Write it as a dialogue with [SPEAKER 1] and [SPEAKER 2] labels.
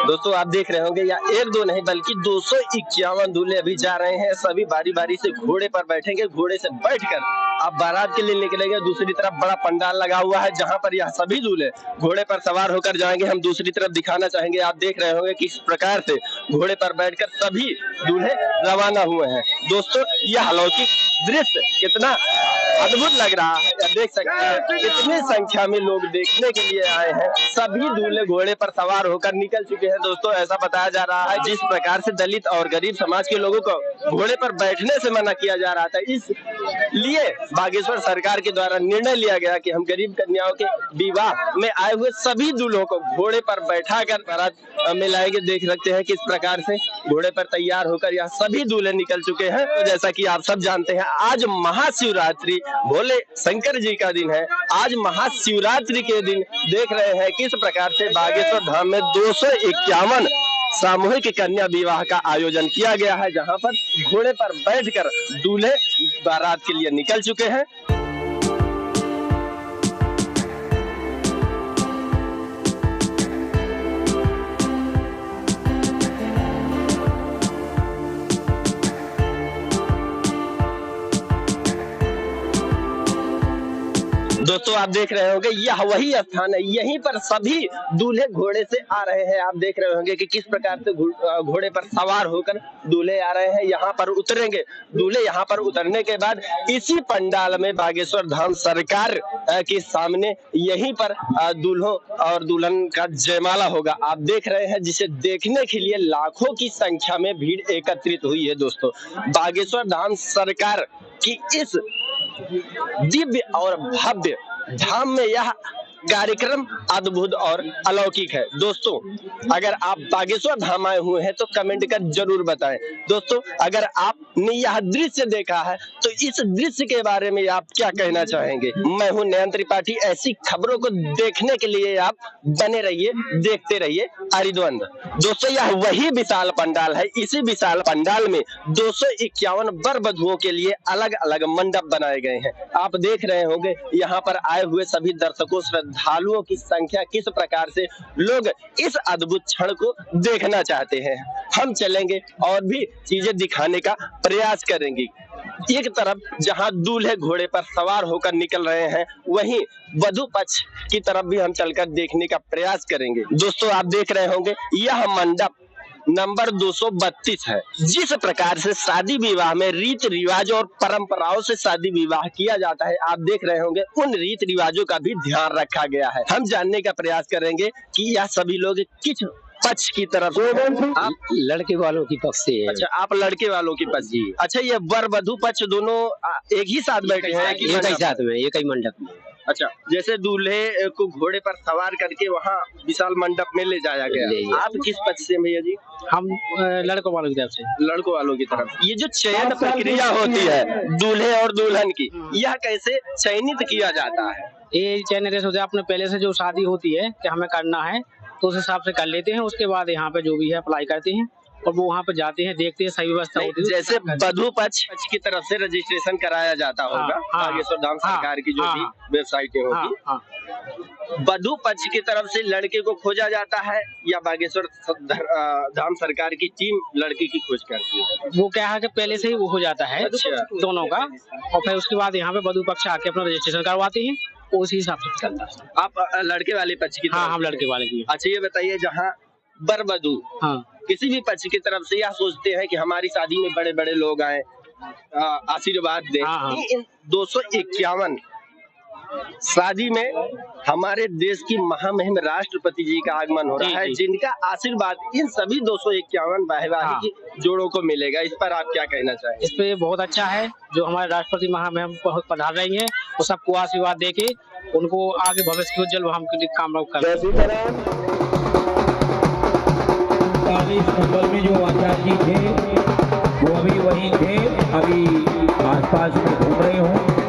[SPEAKER 1] दोस्तों आप देख रहे होंगे या एक दो नहीं बल्कि 251 दूल्हे अभी जा रहे हैं। सभी बारी बारी से घोड़े पर बैठेंगे, घोड़े से बैठकर आप बारात के लिए निकलेंगे। दूसरी तरफ बड़ा पंडाल लगा हुआ है जहां पर यह सभी दूल्हे घोड़े पर सवार होकर जाएंगे। हम दूसरी तरफ दिखाना चाहेंगे, आप देख रहे होंगे किस प्रकार से घोड़े पर बैठकर सभी दूल्हे रवाना हुए हैं। दोस्तों यह अलौकिक दृश्य कितना अद्भुत लग रहा है, देख सकते हैं कितनी संख्या में लोग देखने के लिए आए हैं। सभी दूल्हे घोड़े पर सवार होकर निकल चुके हैं। दोस्तों ऐसा बताया जा रहा है जिस प्रकार से दलित और गरीब समाज के लोगों को घोड़े पर बैठने से मना किया जा रहा था, इसलिए बागेश्वर सरकार के द्वारा निर्णय लिया गया कि हम गरीब कन्याओं के विवाह में आए हुए सभी दूल्हों को घोड़े पर बैठाकर बारात में लाएंगे। देख सकते हैं किस प्रकार से घोड़े पर तैयार होकर यह सभी दूल्हे निकल चुके हैं। तो जैसा कि आप सब जानते हैं आज महाशिवरात्रि भोले शंकर जी का दिन है। आज महाशिवरात्रि के दिन देख रहे हैं किस प्रकार से बागेश्वर धाम में 251 सामूहिक कन्या विवाह का आयोजन किया गया है, जहां पर घोड़े पर बैठकर दूल्हे बारात के लिए निकल चुके हैं। दोस्तों आप देख रहे होंगे यह वही स्थान है, यहीं पर सभी दूल्हे घोड़े से आ रहे हैं। आप देख रहे होंगे कि किस प्रकार से घोड़े पर सवार होकर दूल्हे आ रहे हैं, यहाँ पर उतरेंगे दूल्हे। यहाँ पर उतरने के बाद इसी पंडाल में बागेश्वर धाम सरकार के सामने यहीं पर दूल्हों और दुल्हन का जयमाला होगा। आप देख रहे हैं जिसे देखने के लिए लाखों की संख्या में भीड़ एकत्रित हुई है। दोस्तों बागेश्वर धाम सरकार की इस दिव्य और भव्य धाम में यह कार्यक्रम अद्भुत और अलौकिक है। दोस्तों अगर आप बागेश्वर धाम आए हुए हैं तो कमेंट कर जरूर बताएं। दोस्तों अगर आपने यह दृश्य देखा है तो इस दृश्य के बारे में आप क्या कहना चाहेंगे। मैं हूं नयन त्रिपाठी, ऐसी खबरों को देखने के लिए आप बने रहिए, देखते रहिए हरिद्वंद। दोस्तों यह वही विशाल पंडाल है, इसी विशाल पंडाल में 251 वर वधुओं के लिए अलग अलग मंडप बनाए गए हैं। आप देख रहे होंगे यहाँ पर आए हुए सभी दर्शकों श्रद्धालुओं की संख्या किस प्रकार से लोग इस अद्भुत क्षण को देखना चाहते हैं। हम चलेंगे और भी चीजें दिखाने का प्रयास करेंगे। एक तरफ जहां दूल्हे घोड़े पर सवार होकर निकल रहे हैं, वहीं वधु पक्ष की तरफ भी हम चलकर देखने का प्रयास करेंगे। दोस्तों आप देख रहे होंगे यह मंडप नंबर 232 है। जिस प्रकार से शादी विवाह में रीत रिवाज और परंपराओं से शादी विवाह किया जाता है, आप देख रहे होंगे उन रीत रिवाजों का भी ध्यान रखा गया है। हम जानने का प्रयास करेंगे कि यह सभी लोग किस पक्ष की तरफ से।
[SPEAKER 2] आप लड़के वालों की पक्ष से।
[SPEAKER 1] अच्छा आप लड़के वालों की पक्ष जी। अच्छा ये वर वधु पक्ष दोनों एक ही साथ बैठे हैं?
[SPEAKER 2] एक ही साथ में, एक ही मंडप में।
[SPEAKER 1] अच्छा जैसे दूल्हे को घोड़े पर सवार करके वहाँ विशाल मंडप में ले जाया गया। आप किस पक्ष से भैया जी?
[SPEAKER 2] हम लड़कों वालों की तरफ से।
[SPEAKER 1] लड़कों वालों की तरफ। ये जो चयन प्रक्रिया होती है दूल्हे और दुल्हन की, यह कैसे चयनित किया जाता है?
[SPEAKER 2] ये चयनित होता है अपने पहले से जो शादी होती है कि हमें करना है तो उस हिसाब से कर लेते हैं। उसके बाद यहाँ पे जो भी है अप्लाई करते हैं और वो वहाँ पे जाते हैं, देखते हैं सही व्यवस्था होती है।
[SPEAKER 1] जैसे वधु पक्ष की तरफ से रजिस्ट्रेशन कराया जाता होगा बागेश्वर धाम सरकार की जो भी वेबसाइटें होगी। वधु पक्ष की तरफ से लड़के को खोजा जाता है या बागेश्वर धाम सरकार की टीम लड़के की खोज करती है?
[SPEAKER 2] वो क्या है कि पहले से ही वो हो जाता है दोनों का, और फिर उसके बाद यहाँ पे वधु पक्ष आके अपना रजिस्ट्रेशन करवाते हैं, उसी हिसाब से चलता है।
[SPEAKER 1] आप लड़के वाले पक्ष की?
[SPEAKER 2] हाँ हम लड़के वाले की।
[SPEAKER 1] अच्छा ये बताइए जहाँ वर वधु किसी भी पक्ष की तरफ से यह सोचते हैं कि हमारी शादी में बड़े बड़े लोग आए आशीर्वाद दें, इन 251 शादी में हमारे देश की महामहिम राष्ट्रपति जी का आगमन हो रहा है, जिनका आशीर्वाद इन सभी 251 वैवाहिक जोड़ों को मिलेगा। इस पर आप क्या कहना चाहेंगे?
[SPEAKER 2] इस पे बहुत अच्छा है, जो हमारे राष्ट्रपति महामहिम बहुत पधार रही हैं, वो सबको आशीर्वाद देके उनको आगे भविष्य के उज्जवल हम काम कर।
[SPEAKER 3] 40 नंबर में जो आचार्य जी थे वो अभी वहीं थे, अभी आसपास में घूम रहे हों।